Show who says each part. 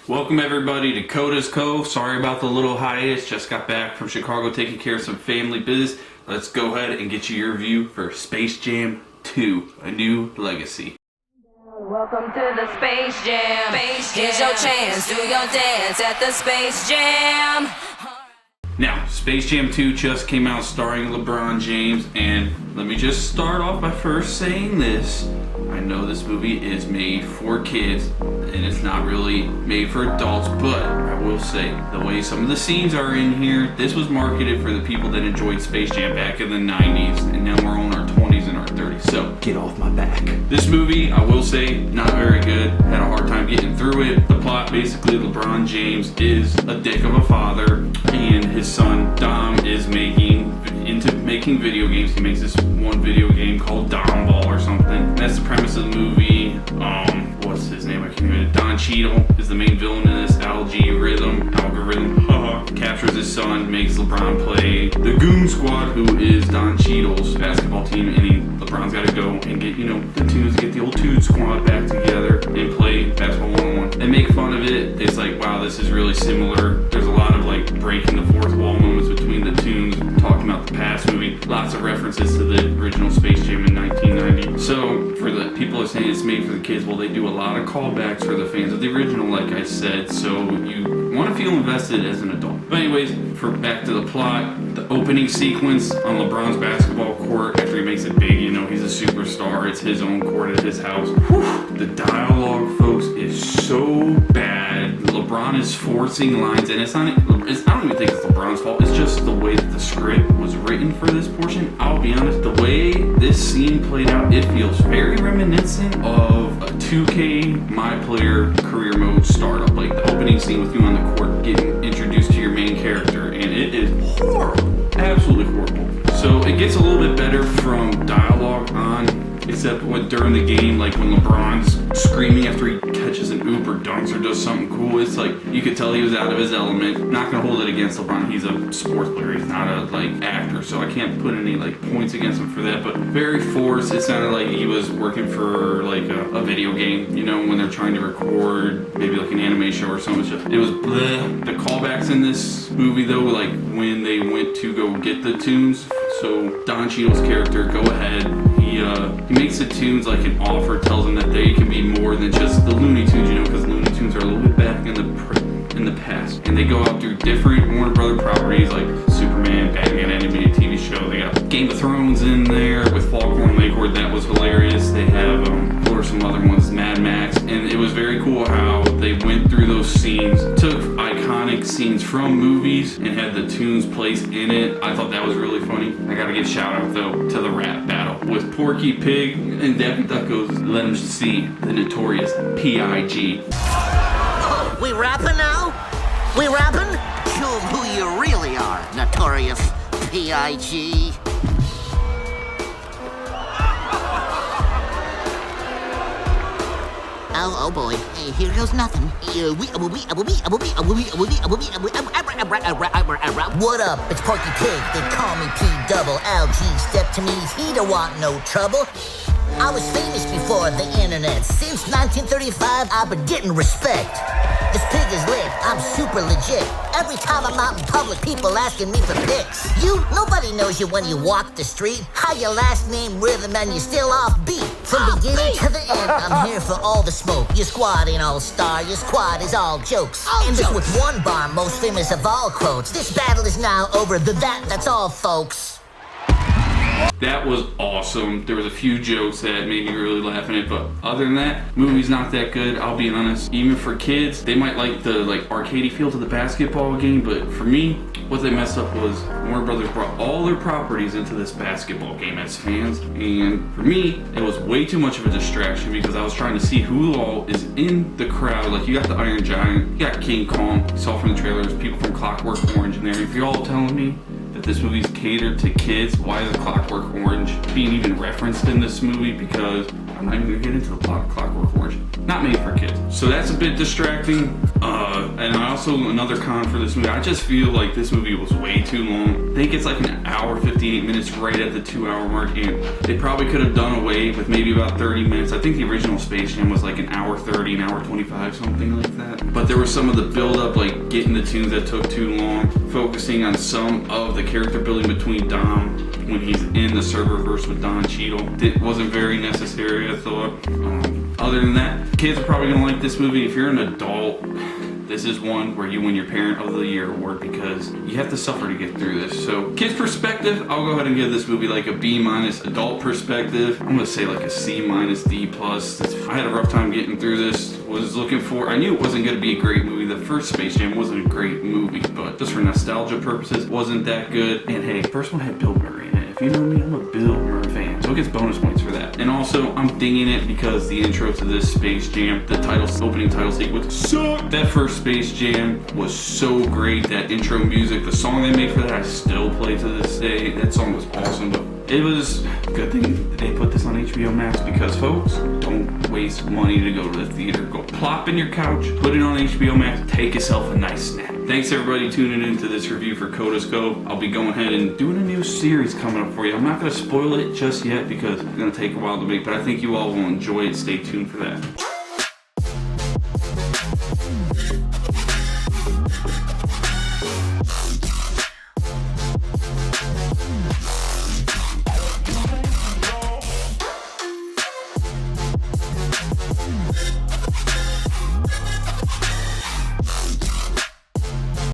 Speaker 1: Welcome everybody to Cove. Sorry about the little hiatus, just got back from Chicago taking care of some family business. Let's go ahead and get you your review for Space Jam 2, A New Legacy.
Speaker 2: Welcome to the Space Jam. Here's your chance, do your dance at the Space Jam.
Speaker 1: Now, Space Jam 2 just came out starring LeBron James, and let me just start off by first saying this. I know this movie is made for kids, and it's not really made for adults, but I will say, the way some of the scenes are in here, this was marketed for the people that enjoyed Space Jam back in the 90s, and now we're on our 20s and our 30s, so get off my back. This movie, I will say, not very good. Had a hard time getting through it. The plot, basically, LeBron James is a dick of a father, and his son, Dom, is into making video games. He makes this one video game called Dom Ball or something. That's the premise of the movie. What's his name? I can't remember. Don Cheadle is the main villain in this. Algorithm, captures his son, makes LeBron play the Goon Squad, who is Don Cheadle's basketball team, and LeBron's got to go and get, the Tunes, get the old Tunes squad back together and play basketball one-on-one. They make fun of it. It's like, wow, this is really similar. There's a lot of like breaking the fourth wall moments between the Tunes, talking about the past movie. Lots of references to the original Space Jam in 1990. So for the people that say it's made for the kids, well, they do a lot of callbacks for the fans of the original, like I said, so you want to feel invested as an adult. But anyways, back to the plot, the opening sequence on LeBron's basketball court after he makes it big, he's a superstar, it's his own court at his house. Whew. The dialogue, folks, is so bad. LeBron is forcing lines, and I don't even think it's LeBron's fault, it's just the way that the script was written for this portion. I'll be honest, the way this scene played out, it feels very reminiscent of a 2K My Player career mode startup, like the opening scene with you on the court getting introduced to your main character, and it is horrible, absolutely horrible. So it gets a little bit better from dialogue on, except during the game, like when LeBron's screaming after he catches an oop or dunks or does something cool, it's like you could tell he was out of his element. Not gonna hold it against LeBron, he's a sports player, he's not a actor, so I can't put any points against him for that, but very forced. It sounded like he was working for a video game, when they're trying to record maybe an anime show or something. It was bleh. The callbacks in this movie though, when they went to go get the Tunes, so Don Cheadle's character, go ahead, he makes the Tunes an offer, tells them that they can be more than just the Looney Tunes, because Looney Tunes are a little bit back in the past, and they go out through different Warner Brother properties like Superman, Batman animated TV show. They got Game of Thrones in there with Foghorn Leghorn, that was hilarious. They have what are some other ones, Mad Max, and it was very cool how they went through those scenes, took iconic scenes from movies and had the Tunes place in it. I thought that was really funny. I gotta give a shout out though to the rap battle with Porky Pig and Daffy Duck goes, let him see the notorious P.I.G.
Speaker 3: We rapping now? We rapping? Show 'em who you really are, notorious P.I.G. Oh boy, here goes nothing. What up? It's Porky Pig. They call me P-double-L-G. Step to me, he don't want no trouble. I was famous before the internet. Since 1935, I've been getting respect. This pig is lit, I'm super legit. Every time I'm out in public, people asking me for pics. Nobody knows you when you walk the street. How your last name, rhythm, and you're still off beat. From beginning to the end, I'm here for all the smoke. Your squad ain't all-star, your squad is all jokes. And just with one bar, most famous of all quotes. This battle is now over, that's all, folks.
Speaker 1: That was awesome. There was a few jokes that made me really laugh in it, but other than that, movie's not that good, I'll be honest. Even for kids, they might like the arcadey feel to the basketball game, but for me, what they messed up was Warner Brothers brought all their properties into this basketball game as fans, and for me, it was way too much of a distraction because I was trying to see who all is in the crowd. You got the Iron Giant, you got King Kong, you saw from the trailers, people from Clockwork Orange in there. If you're all telling me that this movie's catered to kids, why is Clockwork Orange being even referenced in this movie? Because I'm not even gonna get into the plot of Clockwork Orange. Not made for kids. So that's a bit distracting. And I also, another con for this movie, I just feel like this movie was way too long. I think it's like an hour 58 minutes right at the 2-hour mark, and they probably could have done away with maybe about 30 minutes. I think the original Space Jam was like an hour 30, an hour 25, something like that. But there was some of the build up, like getting the tunes that took too long, focusing on some of the character building between Dom when he's in the serververse with Don Cheadle. It wasn't very necessary, I thought. Other than that, kids are probably gonna like this movie. If you're an adult, this is one where you win your Parent of the Year award because you have to suffer to get through this. So, kids' perspective, I'll go ahead and give this movie like a B-. Adult perspective, I'm gonna say like a C-, D+. I had a rough time getting through this. I knew it wasn't gonna be a great movie. The first Space Jam wasn't a great movie, but just for nostalgia purposes, wasn't that good. And hey, first one had Bill Murray in it. If you know me, I'm a Bill Murray fan, so it gets bonus points for that. And also, I'm dinging it because the intro to this Space Jam, the opening title sequence, sucked. That first Space Jam was so great. That intro music, the song they made for that, I still play to this day. That song was awesome, but it was a good thing that they put this on HBO Max because, folks, don't waste money to go to the theater. Go plop in your couch, put it on HBO Max, take yourself a nice snack. Thanks everybody tuning into this review for Coda's Cove. I'll be going ahead and doing a new series coming up for you. I'm not going to spoil it just yet because it's going to take a while to make, but I think you all will enjoy it. Stay tuned for that.